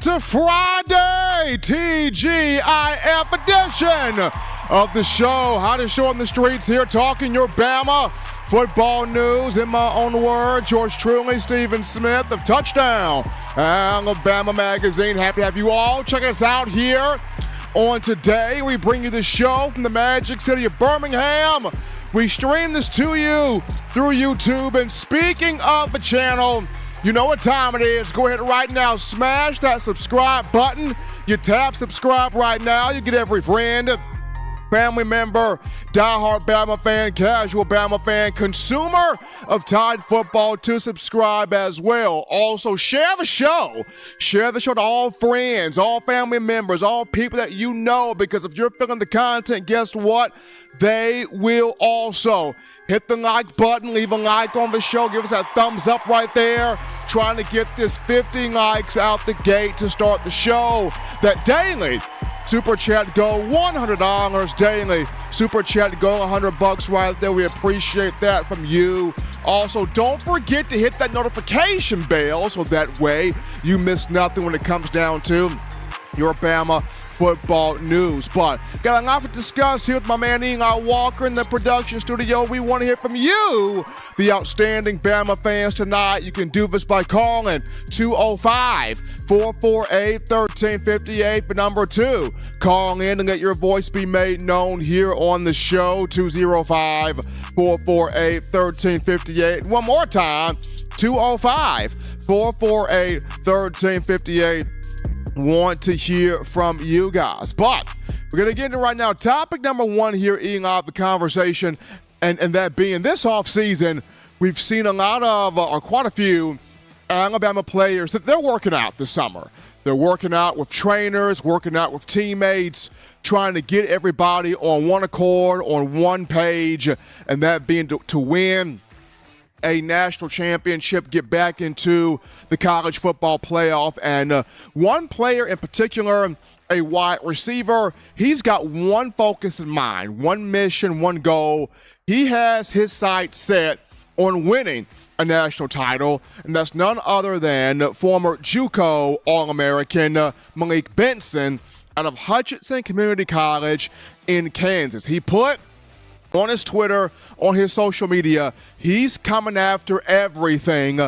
to Friday, TGIF edition of the show. Hottest show on the streets here, talking your Bama football news. In my own words, yours truly, Stephen Smith of Touchdown Alabama Magazine. Happy to have you all checking us out here on today. We bring you the show from the Magic City of Birmingham. We stream this to you through YouTube. And speaking of the channel, you know what time it is. Go ahead right now, smash that subscribe button. You tap subscribe right now. You get every friend, family member, diehard Bama fan, casual Bama fan, consumer of Tide football to subscribe as well. Also, share the show. Share the show to all friends, all family members, all people that you know, because if you're feeling the content, guess what? They will also. Hit the like button, leave a like on the show, give us that thumbs up right there. Trying to get this 50 likes out the gate to start the show. That daily Super Chat go $100 daily. Super Chat go $100 right there. We appreciate that from you. Also, don't forget to hit that notification bell so that way you miss nothing when it comes down to your Bama football news. But got a lot to discuss here with my man Eli Walker in the production studio. We want to hear from you, the outstanding Bama fans, tonight. You can do this by calling 205-448-1358, the number 2. Call in and let your voice be made known here on the show, 205-448-1358. One more time, 205-448-1358. Want to hear from you guys. But we're going to get into right now topic number 1 here, Eli, the conversation, and that being this offseason, we've seen a lot of, or quite a few, Alabama players that they're working out this summer. They're working out with trainers, working out with teammates, trying to get everybody on one accord, on one page, and that being to win a national championship, get back into the college football playoff. And one player in particular, a wide receiver, he's got one focus in mind, one mission, one goal. He has his sights set on winning a national title, and that's none other than former JUCO All-American Malik Benson out of Hutchinson Community College in Kansas. He put on his Twitter, on his social media, he's coming after everything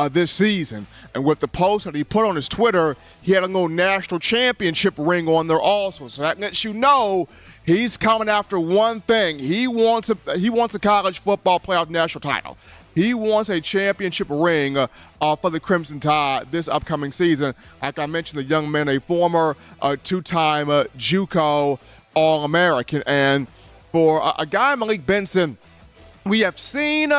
this season. And with the post that he put on his Twitter, he had a little national championship ring on there also. So that lets you know he's coming after one thing. He wants a college football playoff national title. He wants a championship ring for the Crimson Tide this upcoming season. Like I mentioned, the young man, a former two-time JUCO All-American. And for a guy, Malik Benson, we have seen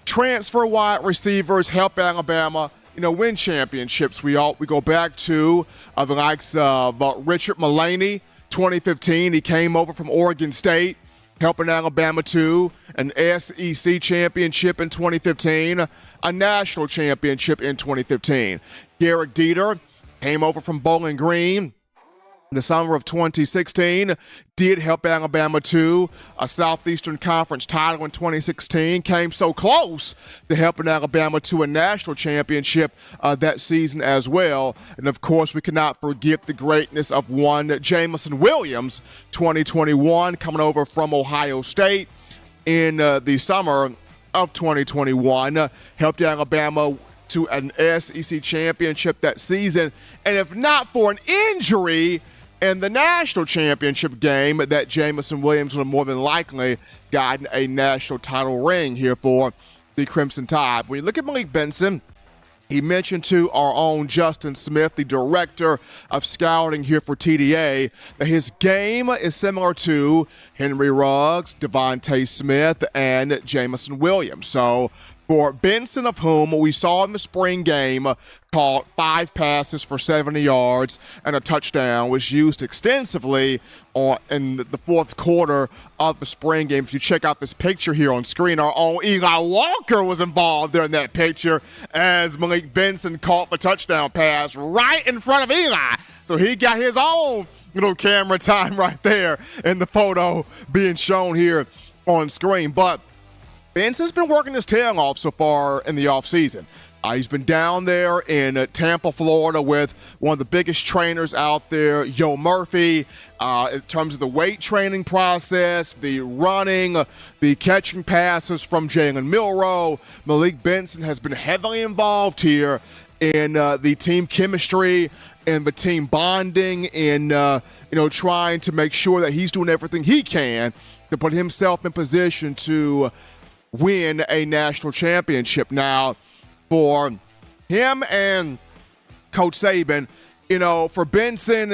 transfer wide receivers help Alabama, win championships. We go back to the likes of Richard Mullaney, 2015. He came over from Oregon State, helping Alabama to an SEC championship in 2015, a national championship in 2015. Garrett Dieter came over from Bowling Green the summer of 2016, did help Alabama to a Southeastern Conference title in 2016, came so close to helping Alabama to a national championship that season as well. And of course, we cannot forget the greatness of one Jamison Williams, 2021, coming over from Ohio State in the summer of 2021, helped Alabama to an SEC championship that season. And if not for an injury in the national championship game, that Jamison Williams would have more than likely gotten a national title ring here for the Crimson Tide. When you look at Malik Benson, he mentioned to our own Justin Smith, the director of scouting here for TDA, that his game is similar to Henry Ruggs, Devontae Smith, and Jamison Williams. So for Benson, of whom we saw in the spring game, caught 5 passes for 70 yards and a touchdown, was used extensively in the fourth quarter of the spring game. If you check out this picture here on screen, our own Eli Walker was involved there in that picture as Malik Benson caught the touchdown pass right in front of Eli. So he got his own little camera time right there in the photo being shown here on screen. But Benson's been working his tail off so far in the offseason. He's been down there in Tampa, Florida with one of the biggest trainers out there, Yo Murphy, in terms of the weight training process, the running, the catching passes from Jalen Milroe. Malik Benson has been heavily involved here in the team chemistry and the team bonding in, trying to make sure that he's doing everything he can to put himself in position to win a national championship. Now, for him and Coach Saban, for Benson,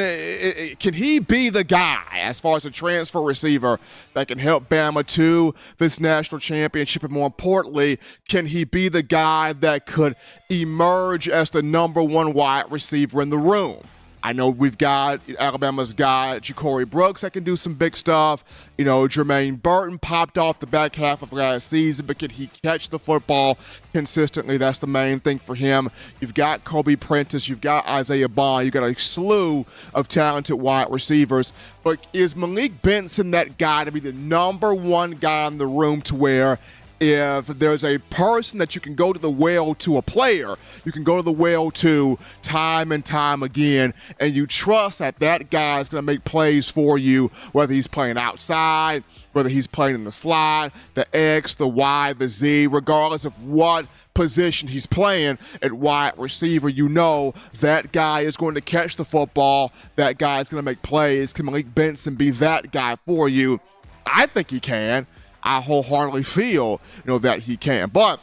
can he be the guy as far as a transfer receiver that can help Bama to this national championship? And more importantly, can he be the guy that could emerge as the number one wide receiver in the room? I know we've got Alabama's guy, Ja'Cory Brooks, that can do some big stuff. Jermaine Burton popped off the back half of last season, but can he catch the football consistently? That's the main thing for him. You've got Kobe Prentice, you've got Isaiah Bond, you've got a slew of talented wide receivers. But is Malik Benson that guy to be the number one guy in the room, to where if there's a person that you can go to the well to, a player, you can go to the well to time and time again, and you trust that that guy is going to make plays for you, whether he's playing outside, whether he's playing in the slot, the X, the Y, the Z, regardless of what position he's playing at wide receiver, that guy is going to catch the football, that guy is going to make plays. Can Malik Benson be that guy for you? I think he can. I wholeheartedly feel, that he can. But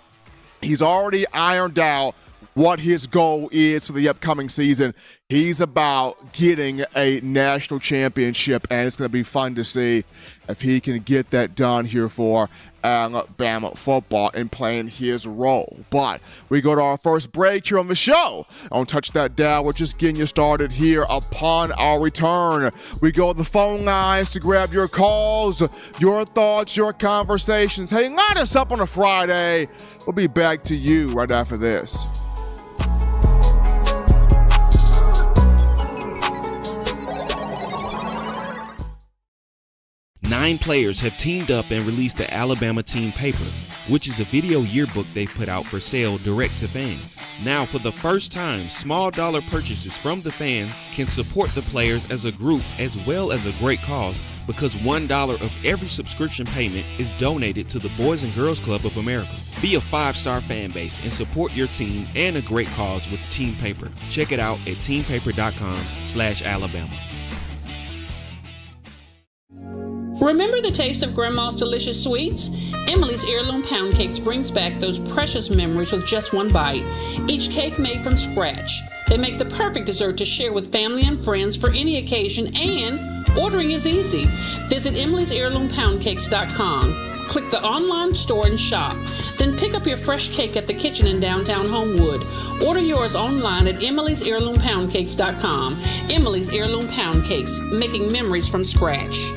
he's already ironed out what his goal is for the upcoming season. He's about getting a national championship, and it's going to be fun to see if he can get that done here for Alabama football and playing his role. But we go to our first break here on the show. Don't touch that dial. We're just getting you started here. Upon our return, we go to the phone lines to grab your calls, your thoughts, your conversations. Hey, line us up on a Friday. We'll be back to you right after this. Nine players have teamed up and released the Alabama Team Paper, which is a video yearbook they've put out for sale direct to fans. Now, for the first time, small dollar purchases from the fans can support the players as a group as well as a great cause, because $1 of every subscription payment is donated to the Boys and Girls Club of America. Be a 5-star fan base and support your team and a great cause with Team Paper. Check it out at teampaper.com/Alabama. Remember the taste of Grandma's delicious sweets? Emily's Heirloom Pound Cakes brings back those precious memories with just one bite. Each cake made from scratch. They make the perfect dessert to share with family and friends for any occasion, and ordering is easy. Visit emily'sheirloompoundcakes.com. Click the online store and shop. Then pick up your fresh cake at the kitchen in downtown Homewood. Order yours online at emily'sheirloompoundcakes.com. Emily's Heirloom Pound Cakes, making memories from scratch.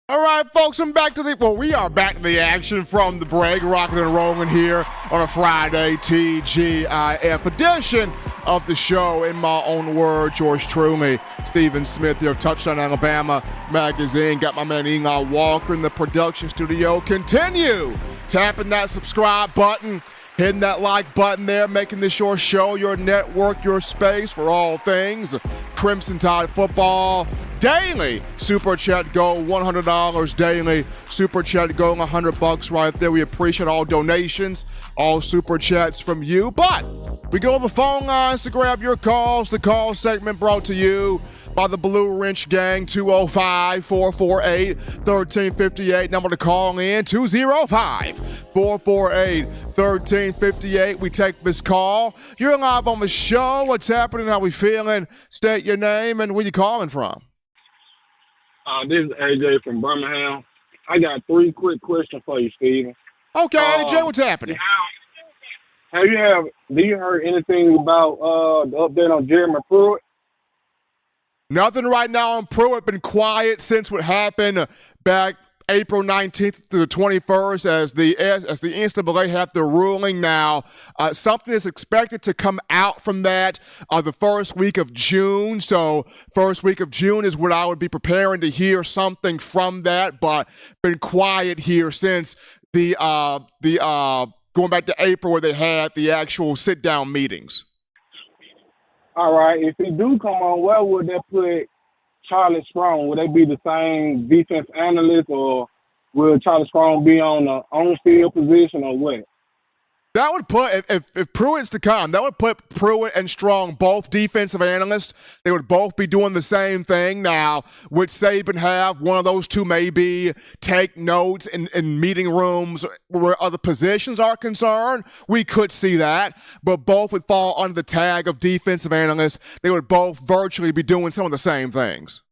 All right, folks, we are back to the action from the break, rocking and rolling here on a Friday TGIF edition of the show. In my own words, yours truly, Stephen Smith here of Touchdown Alabama Magazine. Got my man Eli Walker in the production studio. Continue tapping that subscribe button, hitting that like button there, making this your show, your network, your space for all things Crimson Tide football. Daily Super Chat Go, $100 daily. Super Chat Go, $100 right there. We appreciate all donations, all Super Chats from you. But we go to the phone lines to grab your calls. The call segment brought to you by the Blue Wrench Gang, 205-448-1358. Number to call in, 205-448-1358. We take this call. You're live on the show. What's happening? How we feeling? State your name and where you calling from. This is AJ from Birmingham. I got 3 quick questions for you, Steven. Okay, AJ, what's happening? Do you heard anything about the update on Jeremy Pruitt? Nothing right now on Pruitt. Been quiet since what happened back April 19th to the 21st as the NCAA had the ruling. Now, something is expected to come out from that the first week of June. So first week of June is what I would be preparing to hear something from that, but been quiet here since the going back to April where they had the actual sit-down meetings. All right. If he do come on, where would they put Charlie Strong? Would they be the same defense analyst, or will Charlie Strong be on the on-field position, or what? That would put, if Pruitt's to come, that would put Pruitt and Strong both defensive analysts. They would both be doing the same thing. Now, would Saban have one of those two maybe take notes in meeting rooms where other positions are concerned? We could see that, but both would fall under the tag of defensive analysts. They would both virtually be doing some of the same things.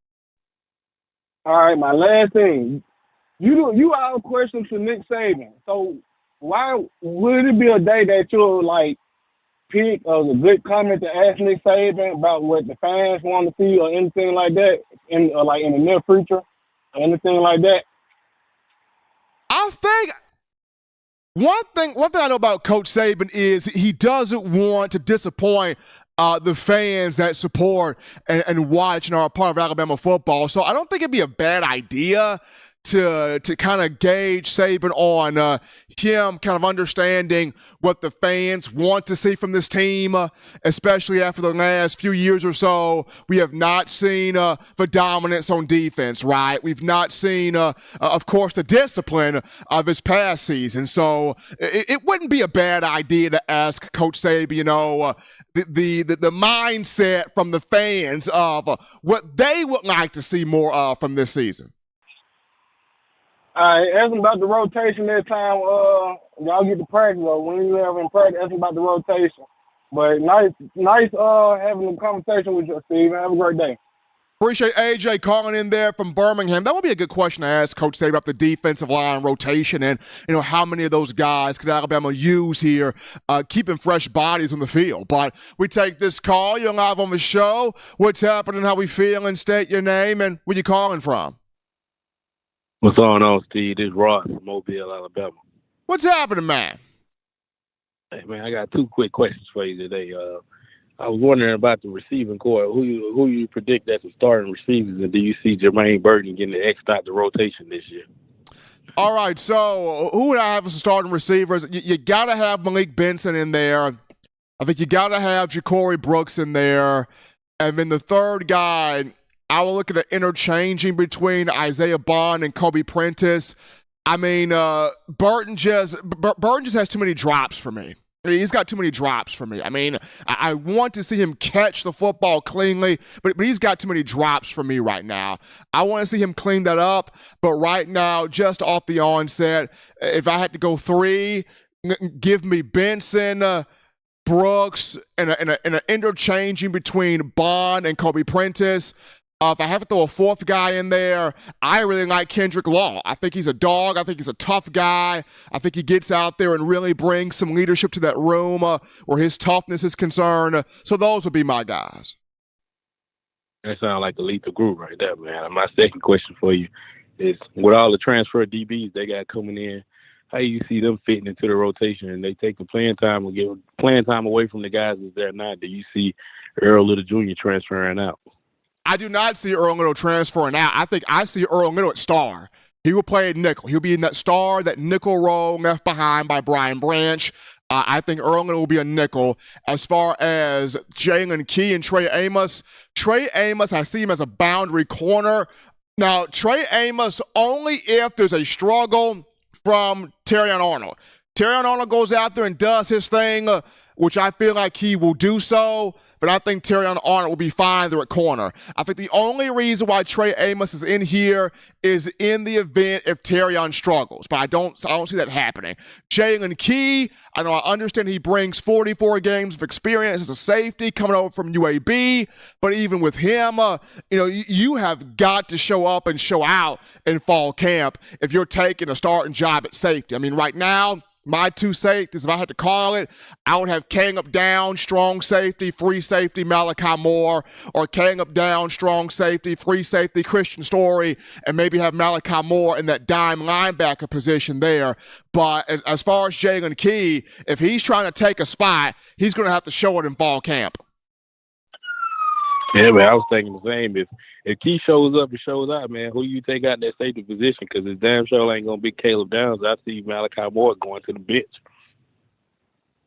All right, my last thing. You have a question to Nick Saban. So why would it be a day that you'll like pick as a good comment to ask Nick Saban about what the fans want to see or anything like that, in the near future or anything like that? I think one thing I know about Coach Saban is he doesn't want to disappoint the fans that support and watch and are a part of Alabama football. So I don't think it'd be a bad idea to kind of gauge Saban on him kind of understanding what the fans want to see from this team, especially after the last few years or so. We have not seen the dominance on defense, right? We've not seen, of course, the discipline of his past season. So it wouldn't be a bad idea to ask Coach Saban, the mindset from the fans of what they would like to see more of from this season. All right, ask them about the rotation that time. Y'all get to practice, or when you have in practice, ask them about the rotation. But nice having a conversation with you, Steve. Have a great day. Appreciate AJ calling in there from Birmingham. That would be a good question to ask Coach Saban about the defensive line rotation and, how many of those guys could Alabama use here, keeping fresh bodies on the field. But we take this call. You're live on the show. What's happening? How we feeling? State your name and where you calling from. What's going on, Steve? This is Ross from Mobile, Alabama. What's happening, man? Hey, man, I got two quick questions for you today. I was wondering about the receiving core. Who you predict as the starting receivers, and do you see Jermaine Burton getting the X out the rotation this year? All right, so who would I have as the starting receivers? You got to have Malik Benson in there. I think you got to have Ja'Cory Brooks in there. And then the third guy, I will look at the interchanging between Isaiah Bond and Kobe Prentice. I mean, Burton just has too many drops for me. He's got too many drops for me. I mean, I want to see him catch the football cleanly, but he's got too many drops for me right now. I want to see him clean that up, but right now, just off the onset, if I had to go three, give me Benson, Brooks, and an interchanging between Bond and Kobe Prentice. If I have to throw a fourth guy in there, I really like Kendrick Law. I think he's a dog. I think he's a tough guy. I think he gets out there and really brings some leadership to that room where his toughness is concerned. So those would be my guys. That sounds like the lethal group right there, man. My second question for you is, with all the transfer DBs they got coming in, how do you see them fitting into the rotation? And they take the playing time and give playing time away from the guys that's there now. Do you see Earl Little Jr. transferring out? I do not see Earl Little transferring out. I think I see Earl Little at star. He will play at nickel. He'll be in that star, that nickel role left behind by Brian Branch. I think Earl Little will be a nickel. As far as Jalen Key and Trey Amos, I see him as a boundary corner. Now, Trey Amos, only if there's a struggle from Terrion Arnold. Terrion Arnold goes out there and does his thing, which I feel like he will do so, but I think Terrion Arnold will be fine there at corner. I think the only reason why Trey Amos is in here is in the event if Terrion struggles, but I don't see that happening. Jalen Key, I understand he brings 44 games of experience as a safety coming over from UAB, but even with him, you have got to show up and show out in fall camp if you're taking a starting job at safety. I mean, right now, my two safeties, if I had to call it, I would have Kang up down, strong safety, free safety, Malachi Moore, or Kang up down, strong safety, free safety, Christian Story, and maybe have Malachi Moore in that dime linebacker position there. But as far as Jalen Key, if he's trying to take a spot, he's going to have to show it in fall camp. Yeah, man, I was thinking the same. If Key shows up and shows out, man, who you take out that safety position? Because his damn show ain't going to be Caleb Downs. I see Malachi Moore going to the bench.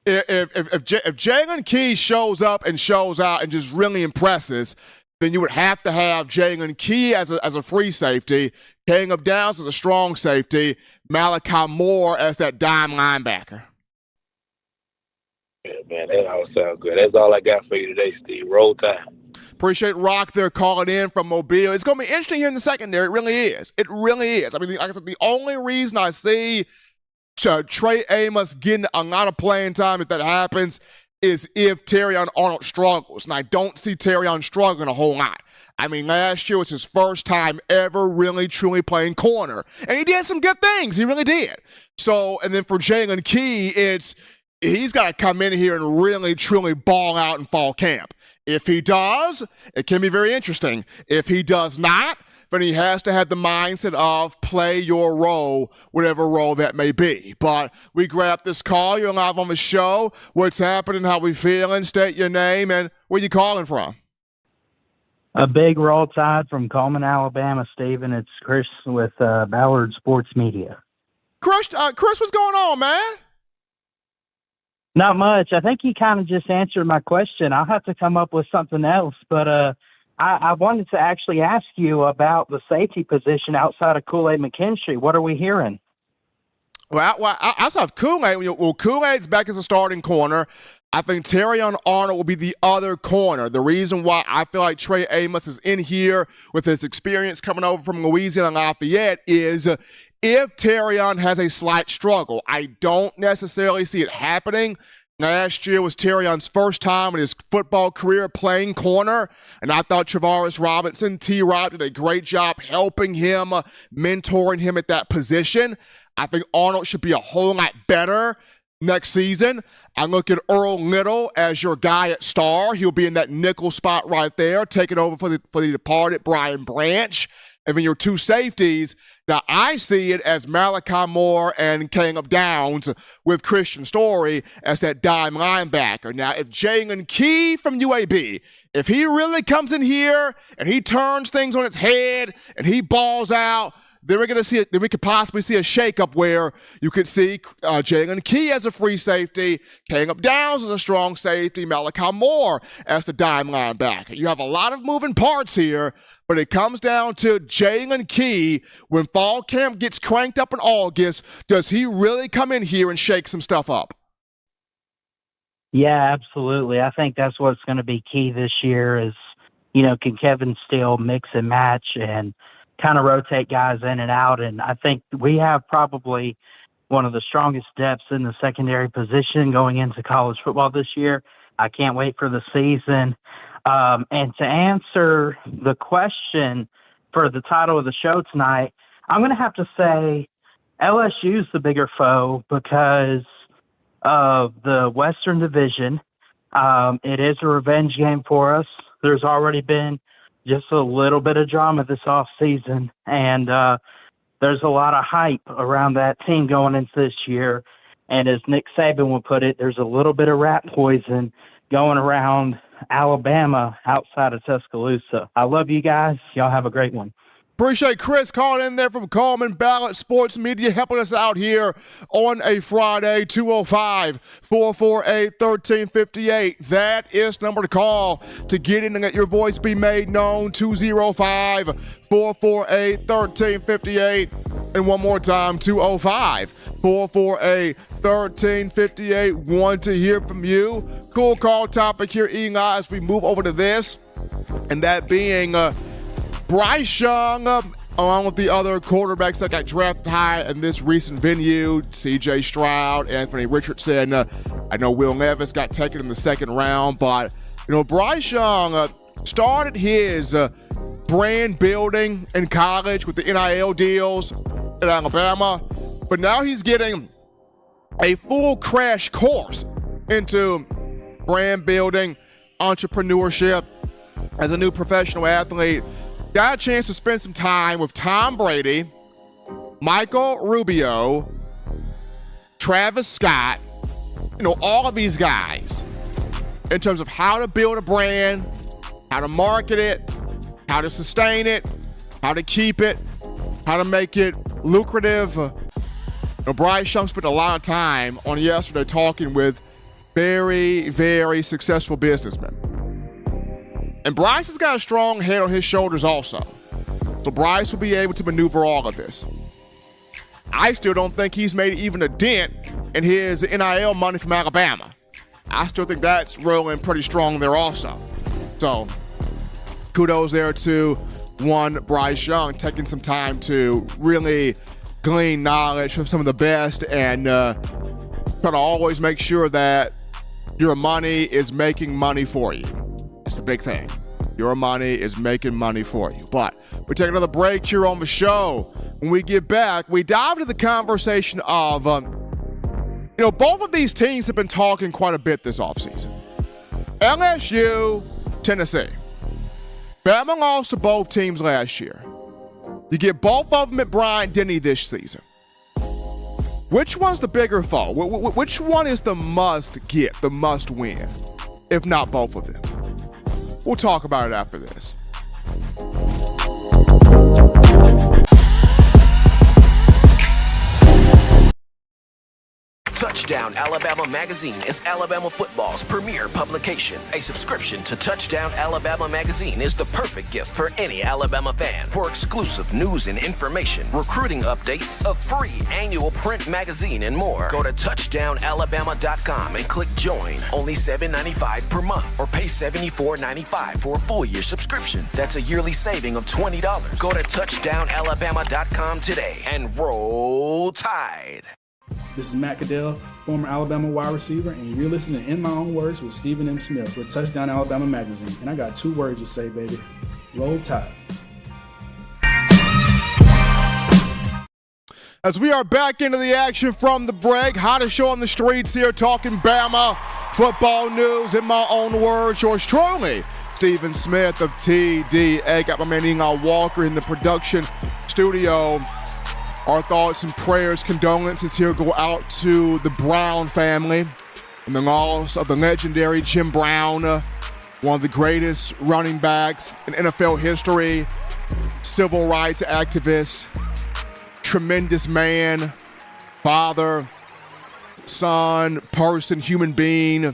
If Jalen Key shows up and shows out and just really impresses, then you would have to have Jalen Key as a free safety, Caleb Downs as a strong safety, Malachi Moore as that dime linebacker. Yeah, man, that all sounds good. That's all I got for you today, Steve. Roll Tide. Appreciate Rock there calling in from Mobile. It's going to be interesting here in the secondary. It really is. It really is. I mean, like I said, the only reason I see Trey Amos getting a lot of playing time, if that happens, is if Terrion Arnold struggles. And I don't see Terrion struggling a whole lot. I mean, last year was his first time ever really, truly playing corner. And he did some good things. He really did. So, and then for Jalen Key, he's got to come in here and really, truly ball out in fall camp. If he does, it can be very interesting. If he does not, then he has to have the mindset of play your role, whatever role that may be. But we grab this call. You're live on the show. What's happening? How we feeling? State your name and where you calling from. A big Roll Tide from Coleman, Alabama, Stephen. It's Chris with Ballard Sports Media. Chris, what's going on, man? Not much. I think he kind of just answered my question. I'll have to come up with something else. But I wanted to actually ask you about the safety position outside of Kool-Aid McKinstry. What are we hearing? Well, outside of Kool-Aid, Kool-Aid's back as a starting corner. I think Terrion Arnold will be the other corner. The reason why I feel like Trey Amos is in here with his experience coming over from Louisiana Lafayette is if Terrion has a slight struggle. I don't necessarily see it happening. Last year was Terrion's first time in his football career playing corner, and I thought Travaris Robinson, T-Rob, did a great job helping him, mentoring him at that position. I think Arnold should be a whole lot better next season. I look at Earl Little as your guy at star. He'll be in that nickel spot right there, taking over for the departed Brian Branch. And then your two safeties, now I see it as Malachi Moore and Caleb Downs with Christian Story as that dime linebacker. Now, if Jalen Key from UAB, if he really comes in here and he turns things on its head and he balls out, then we're going to see it. Then we could possibly see a shakeup where you could see Jalen Key as a free safety, Caleb Downs as a strong safety, Malachi Moore as the dime linebacker. You have a lot of moving parts here, but it comes down to Jalen Key. When fall camp gets cranked up in August, does he really come in here and shake some stuff up? Yeah, absolutely. I think that's what's going to be key this year is, can Kevin Steele mix and match and kind of rotate guys in and out. And I think we have probably one of the strongest depths in the secondary position going into college football this year. I can't wait for the season. And to answer the question for the title of the show tonight, I'm going to have to say LSU's the bigger foe because of the Western Division. It is a revenge game for us. There's already been just a little bit of drama this offseason, and there's a lot of hype around that team going into this year. And as Nick Saban would put it, there's a little bit of rat poison going around Alabama outside of Tuscaloosa. I love you guys. Y'all have a great one. Appreciate Chris calling in there from Coleman Ballard Sports Media, helping us out here on a Friday. 205-448-1358. That is the number to call to get in and let your voice be made known. 205-448-1358. And one more time, 205-448-1358. Want to hear from you. Cool call topic here, Eli, as we move over to this, and that being Bryce Young, along with the other quarterbacks that got drafted high in this recent venue, C.J. Stroud, Anthony Richardson. I know Will Levis got taken in the second round, but, Bryce Young started his brand building in college with the NIL deals at Alabama, but now he's getting a full crash course into brand building, entrepreneurship as a new professional athlete. Got a chance to spend some time with Tom Brady, Michael Rubio, Travis Scott, all of these guys in terms of how to build a brand, how to market it, how to sustain it, how to keep it, how to make it lucrative. Bryce Young spent a lot of time on yesterday talking with Very, very successful businessman. And Bryce has got a strong head on his shoulders also. So Bryce will be able to maneuver all of this. I still don't think he's made even a dent in his NIL money from Alabama. I still think that's rolling pretty strong there also. So kudos there to one Bryce Young, taking some time to really glean knowledge from some of the best and try to always make sure that your money is making money for you. That's the big thing. Your money is making money for you. But we take another break here on the show. When we get back, we dive into the conversation of, both of these teams have been talking quite a bit this offseason. LSU, Tennessee. Bama lost to both teams last year. You get both of them at Bryant-Denny this season. Which one's the bigger foe? Which one is the must get, the must win, if not both of them? We'll talk about it after this. Touchdown Alabama Magazine is Alabama football's premier publication. A subscription to Touchdown Alabama Magazine is the perfect gift for any Alabama fan. For exclusive news and information, recruiting updates, a free annual print magazine, and more, go to touchdownalabama.com and click join. Only $7.95 per month, or pay $74.95 for a full year subscription. That's a yearly saving of $20. Go to touchdownalabama.com today and roll Tide. This is Matt Caddell, former Alabama wide receiver, and you're listening to In My Own Words with Stephen M. Smith with Touchdown Alabama Magazine. And I got 2 words to say, baby. Roll Tide. As we are back into the action from the break, hottest show on the streets here, talking Bama football news. In my own words, yours truly, Stephen Smith of TDA. Got my man Egon Walker in the production studio. Our thoughts and prayers, condolences here go out to the Brown family and the loss of the legendary Jim Brown, one of the greatest running backs in NFL history, civil rights activist, tremendous man, father, son, person, human being.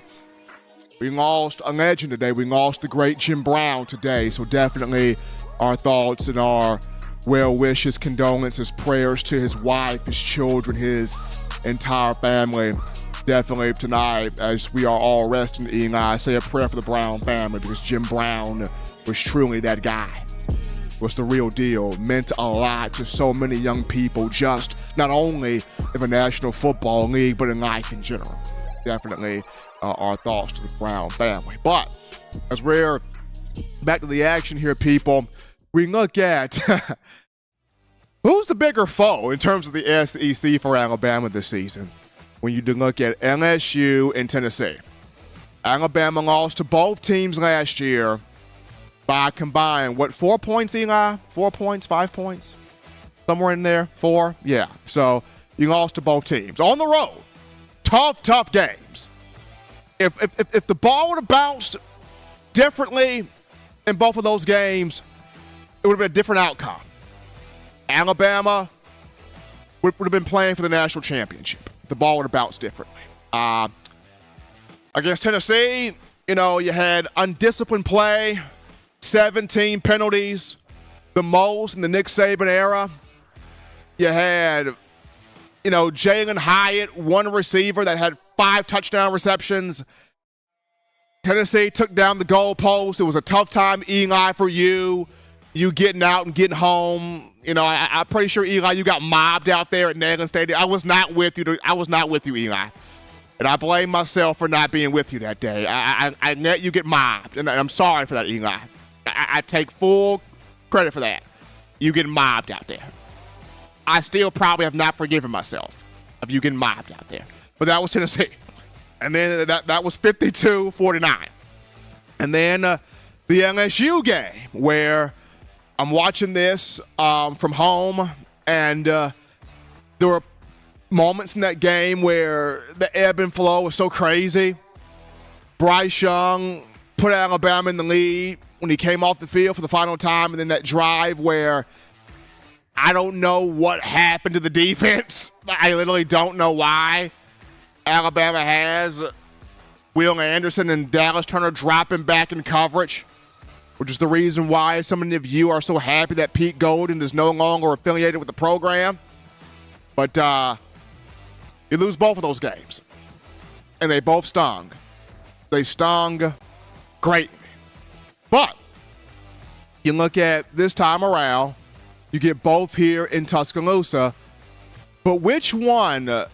We lost a legend today. We lost the great Jim Brown today. So definitely our thoughts and our well wishes, condolences, prayers to his wife, his children, his entire family. Definitely tonight, as we are all resting, Eli, say a prayer for the Brown family, because Jim Brown was truly that guy. Was the real deal. Meant a lot to so many young people, just not only in the National Football League, but in life in general. Definitely our thoughts to the Brown family. But as we're back to the action here, people, we look at who's the bigger foe in terms of the SEC for Alabama this season. When you do look at LSU and Tennessee. Alabama lost to both teams last year by combined, 4 points, Eli? 4 points, 5 points? Somewhere in there? 4? Yeah. So you lost to both teams. On the road. Tough games. If the ball would have bounced differently in both of those games, it would have been a different outcome. Alabama would have been playing for the national championship. The ball would have bounced differently. Against Tennessee, you had undisciplined play, 17 penalties, the most in the Nick Saban era. You had, Jalen Hyatt, one receiver that had 5 touchdown receptions. Tennessee took down the goalpost. It was a tough time, Eli, for you getting out and getting home. I'm pretty sure, Eli, you got mobbed out there at Neyland Stadium. I was not with you, Eli. And I blame myself for not being with you that day. I let you get mobbed, and I'm sorry for that, Eli. I take full credit for that. You getting mobbed out there. I still probably have not forgiven myself of you getting mobbed out there. But that was Tennessee. And then that was 52-49. And then the LSU game, where I'm watching this from home, and there were moments in that game where the ebb and flow was so crazy. Bryce Young put Alabama in the lead when he came off the field for the final time, and then that drive where I don't know what happened to the defense. I literally don't know why Alabama has Will Anderson and Dallas Turner dropping back in coverage, which is the reason why so many of you are so happy that Pete Golden is no longer affiliated with the program. But you lose both of those games. And they both stung. They stung greatly. But you look at this time around, you get both here in Tuscaloosa. But which one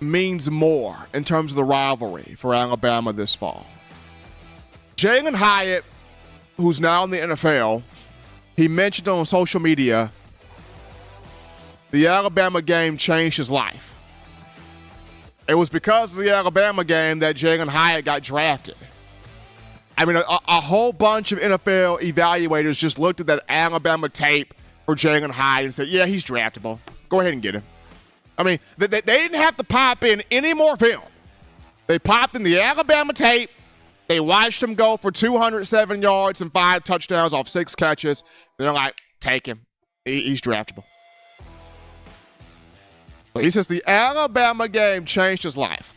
means more in terms of the rivalry for Alabama this fall? Jalen Hyatt, who's now in the NFL, he mentioned on social media the Alabama game changed his life. It was because of the Alabama game that Jalen Hyatt got drafted. I mean, a whole bunch of NFL evaluators just looked at that Alabama tape for Jalen Hyatt and said, yeah, he's draftable. Go ahead and get him. I mean, they didn't have to pop in any more film. They popped in the Alabama tape. They watched him go for 207 yards and 5 touchdowns off 6 catches. They're like, take him. He's draftable. But he says the Alabama game changed his life.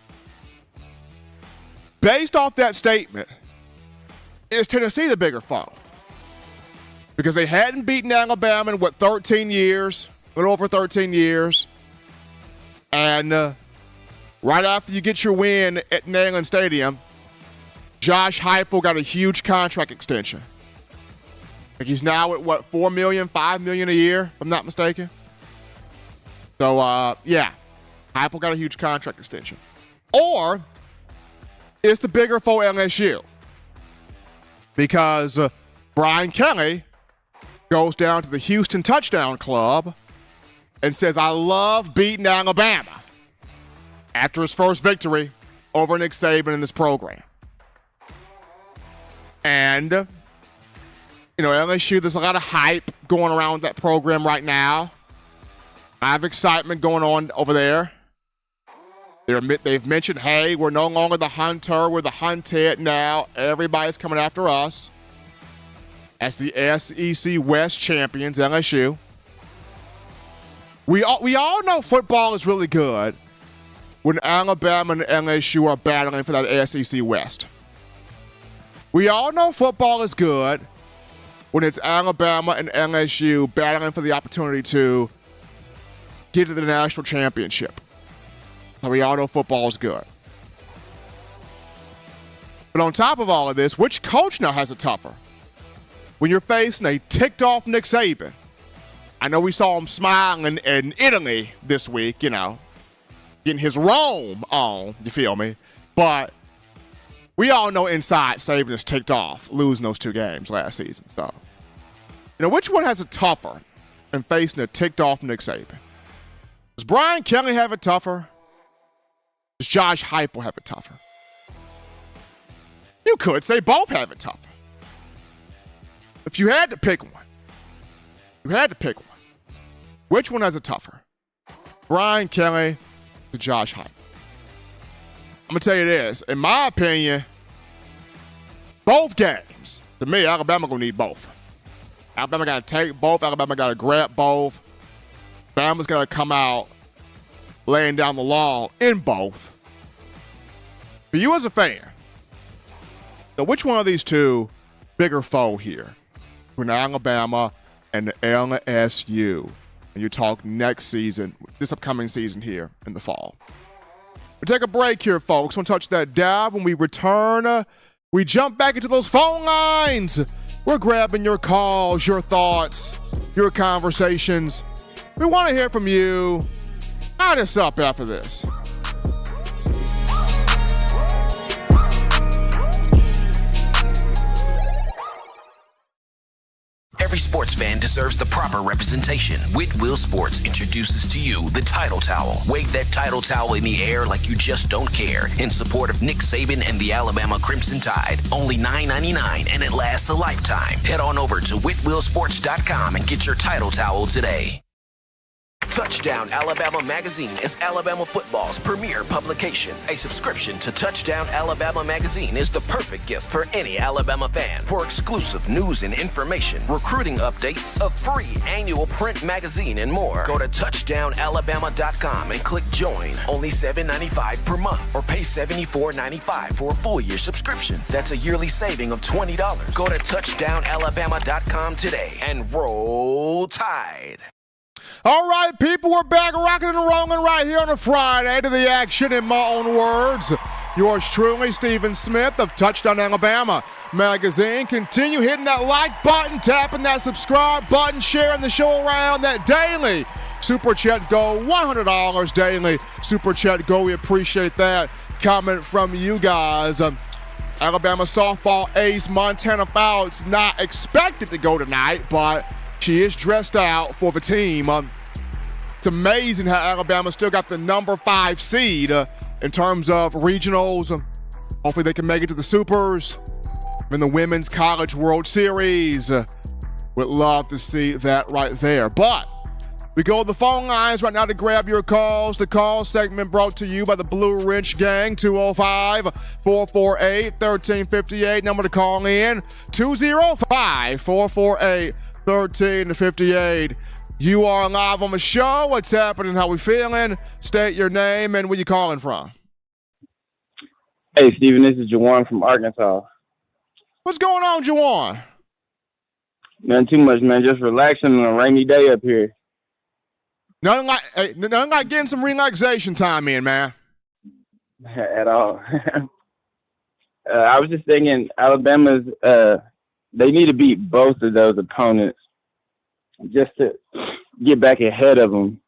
Based off that statement, is Tennessee the bigger foe? Because they hadn't beaten Alabama in, 13 years? A little over 13 years. And right after you get your win at Neyland Stadium, Josh Heupel got a huge contract extension. Like he's now at $4 million, $5 million a year, if I'm not mistaken. So, yeah, Heupel got a huge contract extension. Or it's the bigger foe LSU. Because Brian Kelly goes down to the Houston Touchdown Club and says, I love beating Alabama after his first victory over Nick Saban in this program. And, LSU, there's a lot of hype going around with that program right now. I have excitement going on over there. They've mentioned, hey, we're no longer the hunter, we're the hunted now. Everybody's coming after us. As the SEC West champions, LSU. We all know football is really good when Alabama and LSU are battling for that SEC West. We all know football is good when it's Alabama and LSU battling for the opportunity to get to the national championship. We all know football is good. But on top of all of this, which coach now has it tougher? When you're facing a ticked-off Nick Saban. I know we saw him smiling in Italy this week, getting his Rome on, you feel me? But we all know inside Saban is ticked off, losing those 2 games last season. So, which one has it tougher than facing a ticked-off Nick Saban? Does Brian Kelly have it tougher? Does Josh Heupel have it tougher? You could say both have it tougher. If you had to pick one, which one has it tougher? Brian Kelly or Josh Heupel? I'm going to tell you this. In my opinion, both games, to me, Alabama going to need both. Alabama got to take both. Alabama got to grab both. Bama's going to come out laying down the law in both. For you as a fan, now which one of these two bigger foe here? Between Alabama and the LSU. And you talk next season, this upcoming season here in the fall. We take a break here, folks. We'll touch that dive. When we return, we jump back into those phone lines. We're grabbing your calls, your thoughts, your conversations. We want to hear from you. Hit us up after this. Every sports fan deserves the proper representation. Whitwell Sports introduces to you the Title Towel. Wave that Title Towel in the air like you just don't care in support of Nick Saban and the Alabama Crimson Tide. Only $9.99 and it lasts a lifetime. Head on over to whitwellsports.com and get your Title Towel today. Touchdown Alabama Magazine is Alabama football's premier publication. A subscription to Touchdown Alabama Magazine is the perfect gift for any Alabama fan. For exclusive news and information, recruiting updates, a free annual print magazine, and more, go to touchdownalabama.com and click join. Only $7.95 per month, or pay $74.95 for a full year subscription. That's a yearly saving of $20. Go to touchdownalabama.com today and roll Tide. All right, people, we're back rocking and rolling right here on a Friday to the action in my own words. Yours truly, Stephen Smith of Touchdown Alabama Magazine. Continue hitting that like button, tapping that subscribe button, sharing the show around. That daily Super Chat Go, $100 daily Super Chat Go. We appreciate that comment from you guys. Alabama softball ace Montana Fouts not expected to go tonight, but she is dressed out for the team. It's amazing how Alabama still got the number 5 seed in terms of regionals. Hopefully they can make it to the Supers in the Women's College World Series. Would love to see that right there. But we go to the phone lines right now to grab your calls. The call segment brought to you by the Blue Wrench Gang, 205-448-1358. Number to call in, 205-448-1358. You are live on the show. What's happening? How we feeling? State your name and where you calling from. Hey, Steven, this is Jawan from Arkansas. What's going on, Jawan? Nothing too much, man. Just relaxing on a rainy day up here. Nothing like getting some relaxation time in, man. At all. I was just thinking Alabama's they need to beat both of those opponents just to get back ahead of them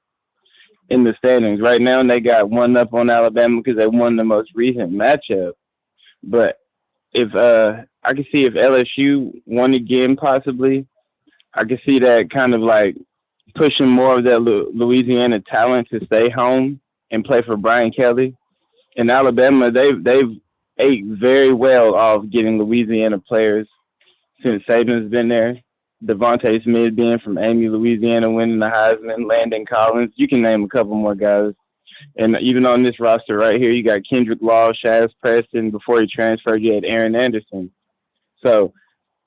in the standings. Right now, they got one up on Alabama because they won the most recent matchup. But if I can see if LSU won again, possibly, I can see that kind of like pushing more of that Louisiana talent to stay home and play for Brian Kelly. In Alabama, they've ate very well off getting Louisiana players since Saban's been there. Devontae Smith being from Amy, Louisiana, winning the Heisman, Landon Collins. You can name a couple more guys. And even on this roster right here, you got Kendrick Law, Shaz Preston. Before he transferred, you had Aaron Anderson. So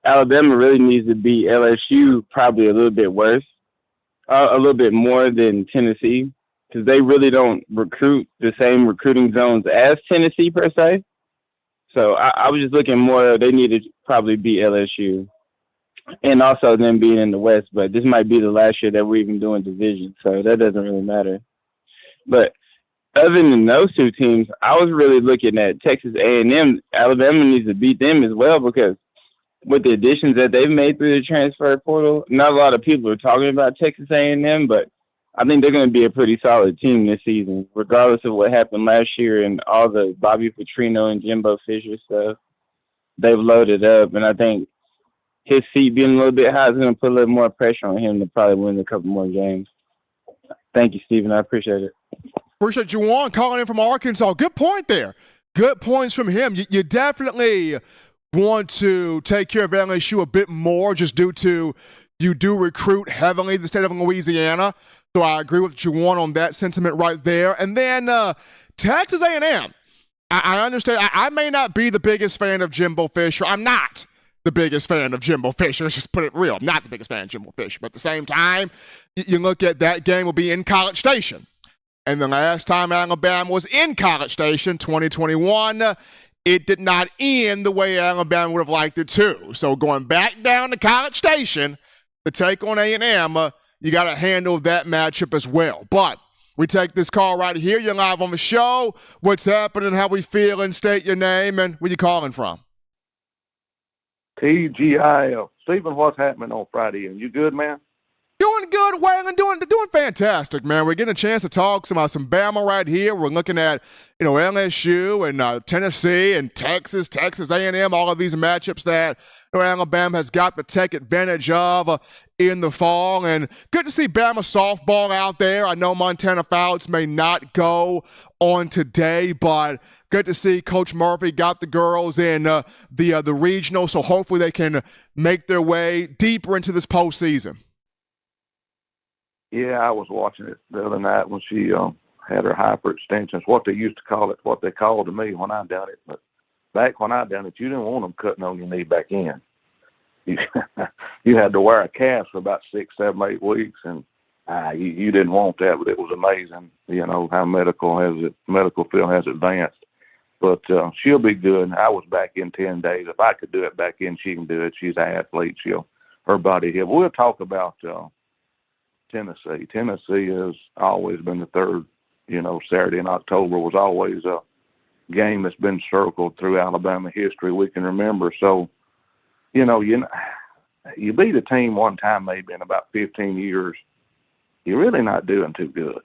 Alabama really needs to beat LSU probably a little bit worse. A little bit more than Tennessee, because they really don't recruit the same recruiting zones as Tennessee per se. So I was just looking more, they need to probably beat LSU. And also them being in the West, but this might be the last year that we're even doing division, so that doesn't really matter. But other than those two teams, I was really looking at Texas A&M. Alabama needs to beat them as well, because with the additions that they've made through the transfer portal, not a lot of people are talking about Texas A&M, but I think they're going to be a pretty solid team this season, regardless of what happened last year and all the Bobby Petrino and Jimbo Fisher stuff. They've loaded up, and I think his seat being a little bit high is going to put a little more pressure on him to probably win a couple more games. Thank you, Stephen. I appreciate it. Appreciate you, Juwan, calling in from Arkansas. Good point there. Good points from him. You definitely want to take care of LSU a bit more just due to you do recruit heavily the state of Louisiana. So I agree with Juwan on that sentiment right there. And then Texas A&M. I understand. I may not be the biggest fan of Jimbo Fisher. I'm not the biggest fan of Jimbo Fisher. Let's just put it real. I'm not the biggest fan of Jimbo Fisher. But at the same time, you look at that game will be in College Station. And the last time Alabama was in College Station, 2021, it did not end the way Alabama would have liked it to. So going back down to College Station to take on A&M, you got to handle that matchup as well. But we take this call right here. You're live on the show. What's happening, how we feeling, state your name, and where you calling from? TGIF. Stephen, what's happening on Friday? And you good, man? Doing good, Waylon. Doing fantastic, man. We're getting a chance to talk some Bama right here. We're looking at, LSU and Tennessee and Texas A&M, all of these matchups that Alabama has got the tech advantage of in the fall. And good to see Bama softball out there. I know Montana Fouts may not go on today, but good to see Coach Murphy got the girls in the regional, so hopefully they can make their way deeper into this postseason. Yeah, I was watching it the other night when she had her hyperextensions, what they used to call it, what they called to me when I done it. But back when I done it, you didn't want them cutting on your knee back in. You had to wear a cast for about 6, 7, 8 weeks, and you didn't want that. But it was amazing, how medical field has advanced. But she'll be good. I was back in 10 days. If I could do it back in, she can do it. She's an athlete. Her body heal. We'll talk about Tennessee. Tennessee has always been the third. Saturday in October was always a game that's been circled through Alabama history we can remember. So, you beat a team one time maybe in about 15 years, you're really not doing too good.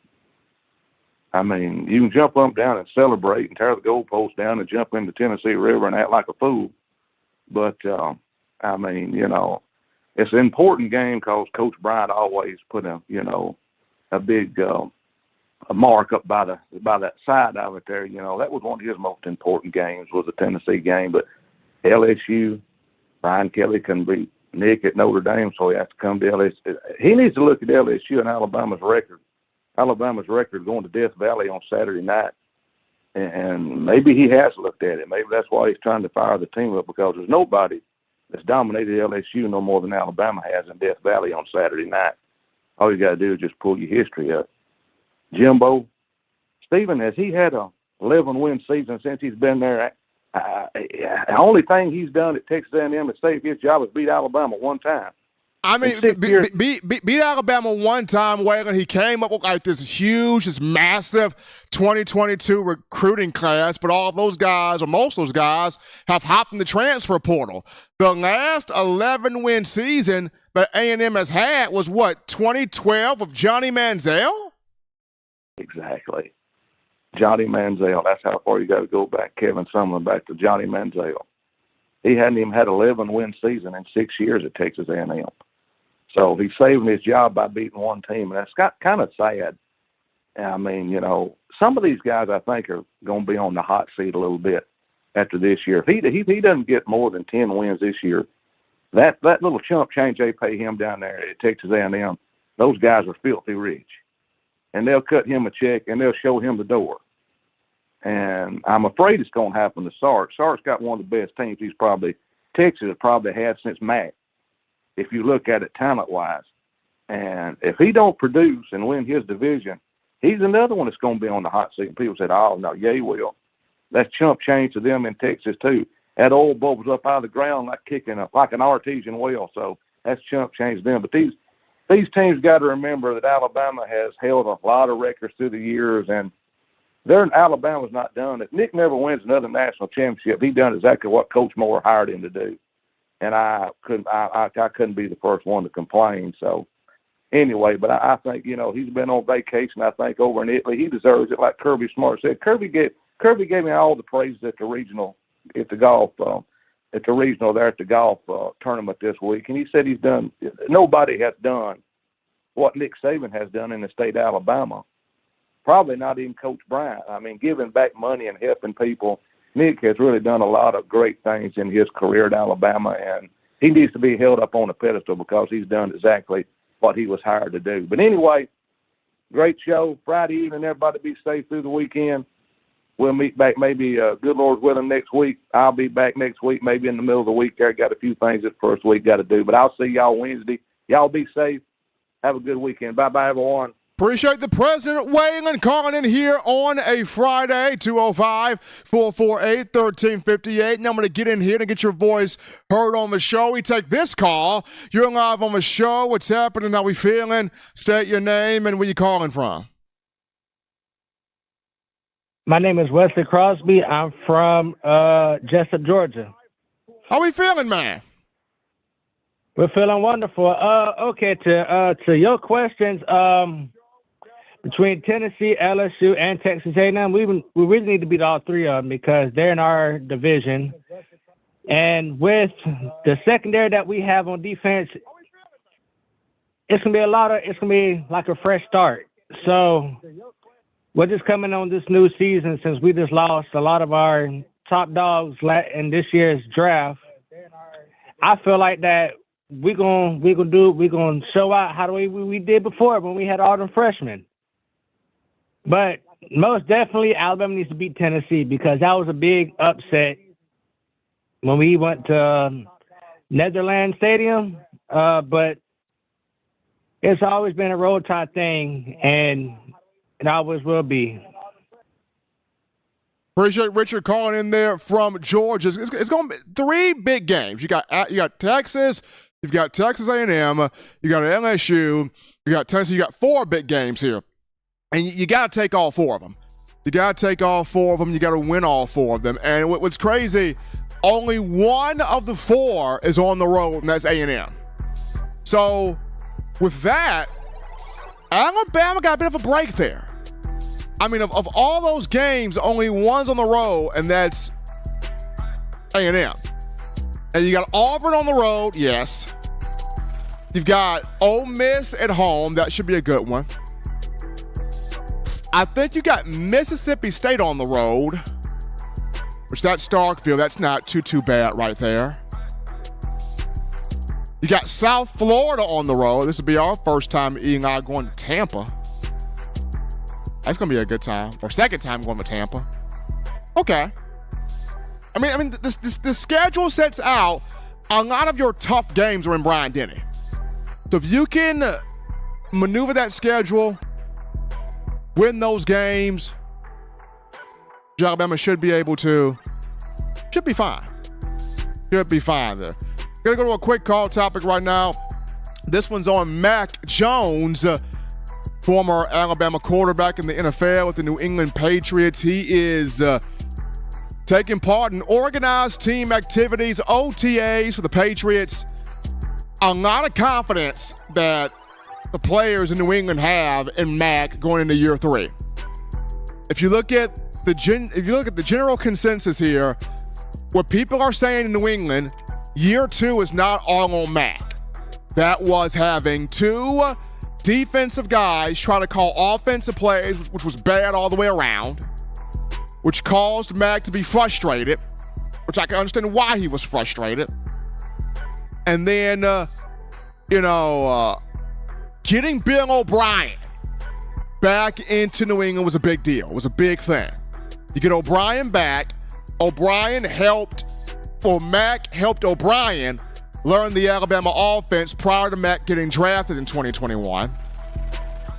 I mean, you can jump up, down, and celebrate and tear the goalpost down and jump in the Tennessee River and act like a fool. But, it's an important game because Coach Bryant always put a big a mark up by that side of it there. That was one of his most important games, was the Tennessee game. But LSU, Brian Kelly couldn't beat Nick at Notre Dame, so he has to come to LSU. He needs to look at LSU and Alabama's record. Alabama's record going to Death Valley on Saturday night. And maybe he has looked at it. Maybe that's why he's trying to fire the team up, because there's nobody that's dominated LSU no more than Alabama has in Death Valley on Saturday night. All you got to do is just pull your history up. Jimbo, Stephen, has he had a 11-win season since he's been there? The only thing he's done at Texas A&M to save his job is beat Alabama one time. I mean, beat Alabama one time, Waylon. He came up with like this huge, this massive 2022 recruiting class, but all of those guys, or most of those guys, have hopped in the transfer portal. The last 11-win season that A&M has had was, 2012 with Johnny Manziel? Exactly. Johnny Manziel. That's how far you got to go back, Kevin Sumlin, back to Johnny Manziel. He hadn't even had 11-win season in 6 years at Texas A&M. So he's saving his job by beating one team, and that's kind of sad. I mean, some of these guys I think are going to be on the hot seat a little bit after this year. If he doesn't get more than 10 wins this year, that little chump change they pay him down there at Texas A&M, those guys are filthy rich. And they'll cut him a check, and they'll show him the door. And I'm afraid it's going to happen to Sark. Sark's got one of the best teams Texas has probably had since Mac, if you look at it talent-wise. And if he don't produce and win his division, he's another one that's going to be on the hot seat. And people said, oh, no, yeah, he will. That's chump change to them in Texas, too. That oil bubbles up out of the ground like an artesian well. So that's chump change to them. But these teams got to remember that Alabama has held a lot of records through the years, and Alabama's not done. If Nick never wins another national championship, he done exactly what Coach Moore hired him to do. And I couldn't be the first one to complain. So anyway, but I think, he's been on vacation, I think, over in Italy. He deserves it, like Kirby Smart said. Kirby gave me all the praise at the regional, at the golf tournament this week. And he said nobody has done what Nick Saban has done in the state of Alabama. Probably not even Coach Bryant. I mean, giving back money and helping people. Nick has really done a lot of great things in his career at Alabama, and he needs to be held up on a pedestal because he's done exactly what he was hired to do. But anyway, great show. Friday evening, everybody be safe through the weekend. We'll meet back maybe, good Lord willing, next week. I'll be back next week, maybe in the middle of the week there. Got a few things this first week got to do. But I'll see y'all Wednesday. Y'all be safe. Have a good weekend. Bye-bye, everyone. Appreciate the President Waylon calling in here on a Friday, 205-448-1358. Now I'm going to get in here to get your voice heard on the show. We take this call. You're live on the show. What's happening? How we feeling? State your name and where you calling from. My name is Wesley Crosby. I'm from Jessup, Georgia. How we feeling, man? We're feeling wonderful. Okay, to your questions, between Tennessee, LSU, and Texas A&M, we really need to beat all three of them because they're in our division. And with the secondary that we have on defense, it's gonna be like a fresh start. So we're just coming on this new season since we just lost a lot of our top dogs in this year's draft. I feel like that we're gonna show out how we did before when we had all them freshmen. But most definitely, Alabama needs to beat Tennessee because that was a big upset when we went to Netherlands Stadium. But it's always been a Roll Tide thing, and it always will be. Appreciate Richard calling in there from Georgia. It's going to be 3 big games. You got Texas, you've got Texas A&M, you got LSU, you got Tennessee. You got 4 big games here, and you got to take all 4 of them. You got to take all 4 of them. You got to win all 4 of them. And what's crazy, only 1 of the 4 is on the road, and that's A&M. So with that, Alabama got a bit of a break there. I mean, of all those games, only 1's on the road, and that's A&M. And you got Auburn on the road, yes. You've got Ole Miss at home. That should be a good one. I think you got Mississippi State on the road, which that's Starkville. That's not too bad right there. You got South Florida on the road. This will be our first time eating out going to Tampa. That's going to be a good time. Or second time going to Tampa. Okay. I mean, the schedule sets out a lot of your tough games are in Bryant-Denny. So if you can maneuver that schedule, win those games, Alabama should be fine. Should be fine there. Gonna go to a quick call topic right now. This one's on Mac Jones, former Alabama quarterback in the NFL with the New England Patriots. He is taking part in organized team activities, OTAs for the Patriots. A lot of confidence that the players in New England have in Mac going into year 3. If you look at the general consensus here, what people are saying in New England, year 2 is not all on Mac. That was having 2 defensive guys try to call offensive plays, which was bad all the way around, which caused Mac to be frustrated, which I can understand why he was frustrated. And then, getting Bill O'Brien back into New England was a big deal. It was a big thing. You get O'Brien back. Mac helped O'Brien learn the Alabama offense prior to Mac getting drafted in 2021.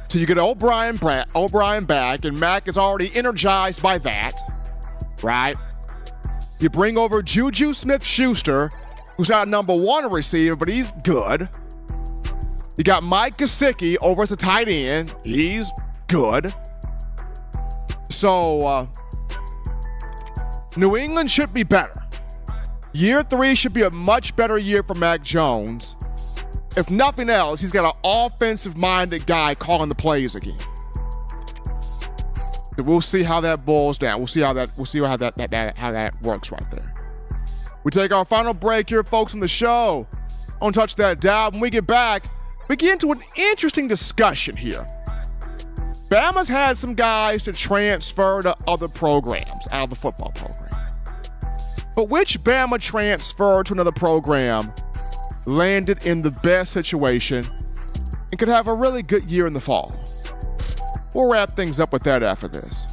So you get O'Brien back, and Mac is already energized by that, right? You bring over Juju Smith-Schuster, who's not a number 1 receiver, but he's good. You got Mike Gesicki over as a tight end. He's good. So, New England should be better. Year 3 should be a much better year for Mac Jones. If nothing else, he's got an offensive-minded guy calling the plays again. We'll see how that boils down. We'll see how that works right there. We take our final break here, folks, on the show. Don't touch that dial. When we get back, we get into an interesting discussion here. Bama's had some guys to transfer to other programs out of the football program. But which Bama transfer to another program landed in the best situation and could have a really good year in the fall? We'll wrap things up with that after this.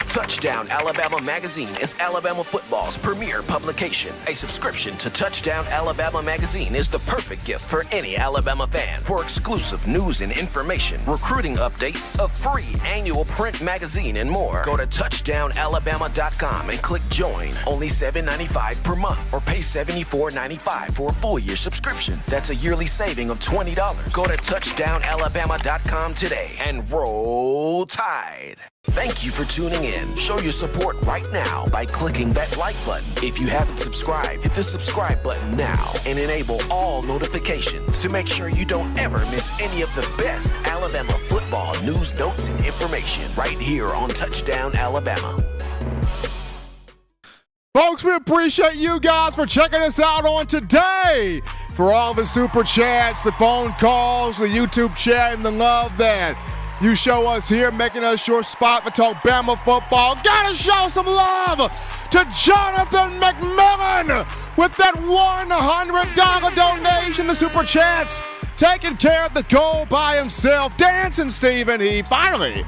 Touchdown Alabama Magazine is Alabama football's premier publication. A subscription to Touchdown Alabama Magazine is the perfect gift for any Alabama fan. For exclusive news and information, recruiting updates, a free annual print magazine, and more, go to touchdownalabama.com and click join. Only $7.95 per month, or pay $74.95 for a full year subscription. That's a yearly saving of $20. Go to touchdownalabama.com today and roll Tide. Thank you for tuning in. Show your support right now by clicking that like button. If you haven't subscribed, hit the subscribe button now and enable all notifications to make sure you don't ever miss any of the best Alabama football news, notes, and information right here on Touchdown Alabama. Folks, we appreciate you guys for checking us out on today. For all the super chats, the phone calls, the YouTube chat, and the love that you show us here, making us your spot for Talk Bama football. Gotta show some love to Jonathan McMillan with that $100 donation, the Super Chats, taking care of the goal by himself. Dancing, Steven. He finally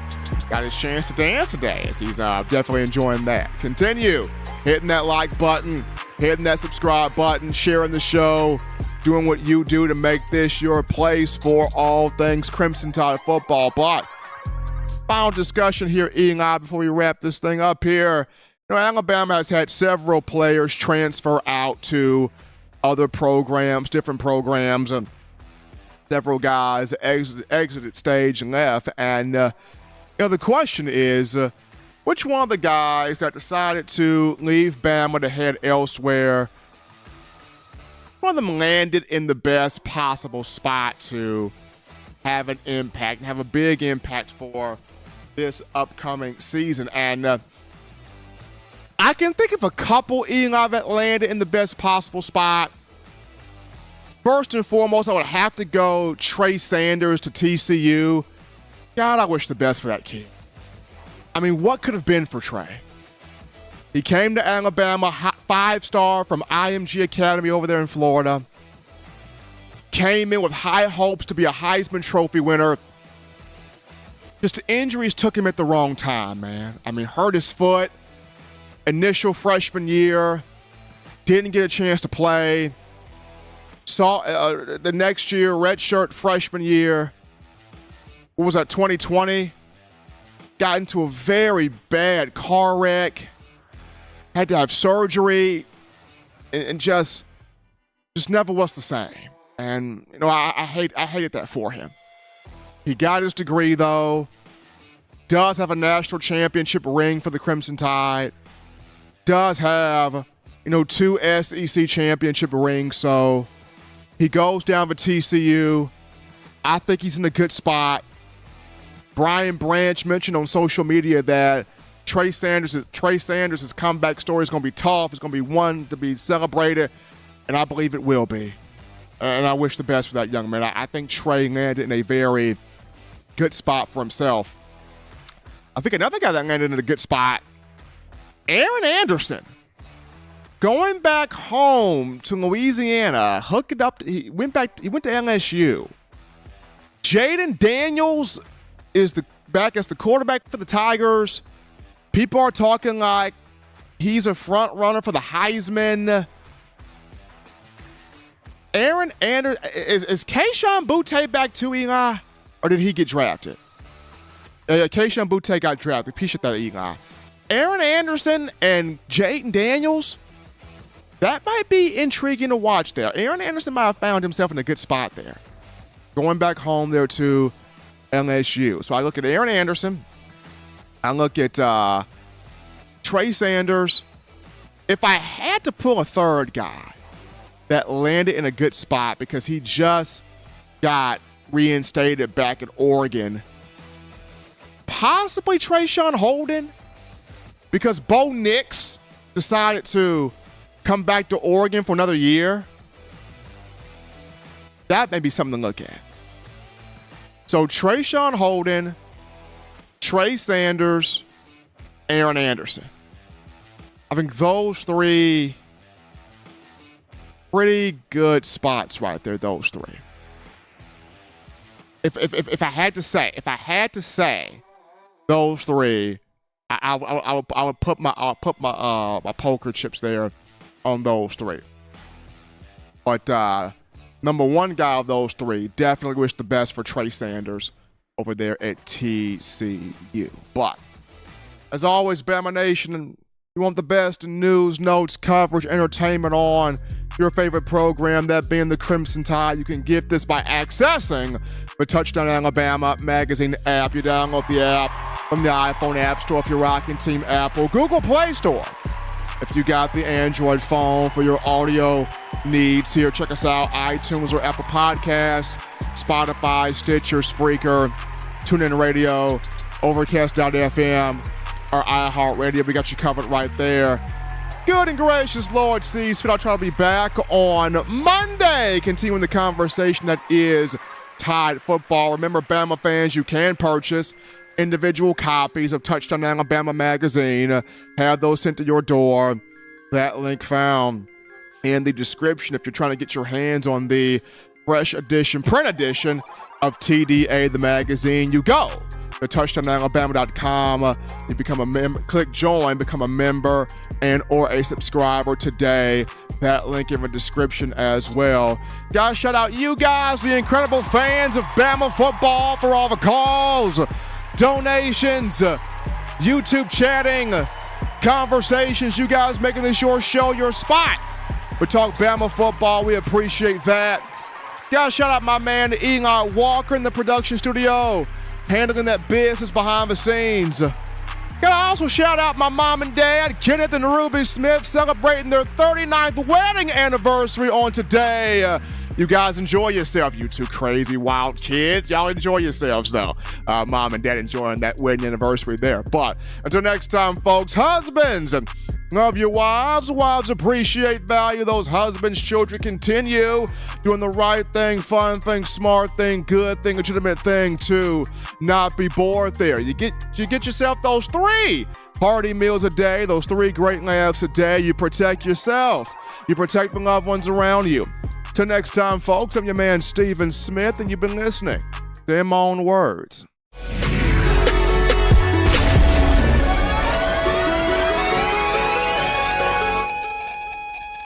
got his chance to dance today, as he's definitely enjoying that. Continue hitting that like button, hitting that subscribe button, sharing the show, doing what you do to make this your place for all things Crimson Tide football. But final discussion here, Eli, before we wrap this thing up here. You know, Alabama has had several players transfer out to other programs, different programs, and several guys exited stage and left. And you know, the question is, which one of the guys that decided to leave Bama to head elsewhere, one of them landed in the best possible spot to have an impact, and have a big impact for this upcoming season? And I can think of a couple, Eli, that landed in the best possible spot. First and foremost, I would have to go Trey Sanders to TCU. God, I wish the best for that kid. I mean, what could have been for Trey? He came to Alabama, 5-star from IMG Academy over there in Florida. Came in with high hopes to be a Heisman Trophy winner. Just the injuries took him at the wrong time, man. I mean, hurt his foot. Initial freshman year. Didn't get a chance to play. Saw the next year, redshirt freshman year. What was that, 2020? Got into a very bad car wreck. Had to have surgery. And just never was the same. And, you know, I hated that for him. He got his degree, though. Does have a national championship ring for the Crimson Tide. Does have, you know, 2 SEC championship rings. So he goes down to TCU. I think he's in a good spot. Brian Branch mentioned on social media that Trey Sanders' comeback story is going to be tough. It's going to be one to be celebrated, and I believe it will be. And I wish the best for that young man. I think Trey landed in a very good spot for himself. I think another guy that landed in a good spot, Aaron Anderson. Going back home to Louisiana, hooked it up. He went to LSU. Jaden Daniels is back as the quarterback for the Tigers. People are talking like he's a front runner for the Heisman. Aaron Anderson, is Kayshon Boutte back too, Eli? Or did he get drafted? Kayshon Boutte got drafted. Appreciate that, Eli. Aaron Anderson and Jaden Daniels, that might be intriguing to watch there. Aaron Anderson might have found himself in a good spot there. Going back home there to LSU. So I look at Aaron Anderson. I look at Trey Sanders. If I had to pull a third guy that landed in a good spot because he just got reinstated back at Oregon, possibly Trayshawn Holden, because Bo Nix decided to come back to Oregon for another year. That may be something to look at. So Trayshawn Holden, Trey Sanders, Aaron Anderson. I think those three pretty good spots right there, those three. If I had to say those three, I would put my poker chips there on those three. But number one guy of those three, definitely wish the best for Trey Sanders over there at TCU. But as always, Bama Nation, you want the best in news, notes, coverage, entertainment on your favorite program, that being the Crimson Tide. You can get this by accessing the Touchdown Alabama magazine app. You download the app from the iPhone App Store if you're rocking Team Apple, Google Play Store if you got the Android phone for your audio needs here. Check us out, iTunes or Apple Podcasts, Spotify, Stitcher, Spreaker, TuneIn Radio, Overcast.fm, or iHeartRadio. We got you covered right there. Good and gracious Lord sees fit. I'll try to be back on Monday, continuing the conversation that is Tide football. Remember, Bama fans, you can purchase individual copies of Touchdown Alabama magazine. Have those sent to your door. That link found in the description if you're trying to get your hands on the fresh edition, print edition of TDA, the magazine. You go to touchdownalabama.com. You become a member, click join, become a member and or a subscriber today. That link in the description as well. Guys, shout out you guys, the incredible fans of Bama football, for all the calls, donations, YouTube chatting, conversations. You guys making this your show, your spot. We talk Bama football. We appreciate that. Guys, shout out my man Enoch Walker in the production studio, handling that business behind the scenes. Gotta also shout out my mom and dad, Kenneth and Ruby Smith, celebrating their 39th wedding anniversary on today. You guys enjoy yourself, you two crazy wild kids. Y'all enjoy yourselves, though. Mom and dad enjoying that wedding anniversary there. But until next time, folks, husbands, love your wives. Wives appreciate, value those husbands. Children continue doing the right thing, fun thing, smart thing, good thing, legitimate thing to not be bored there. You get yourself those 3 hearty meals a day, those 3 great laughs a day. You protect yourself. You protect the loved ones around you. Till next time, folks, I'm your man Stephen Smith, and you've been listening to In My Own Words.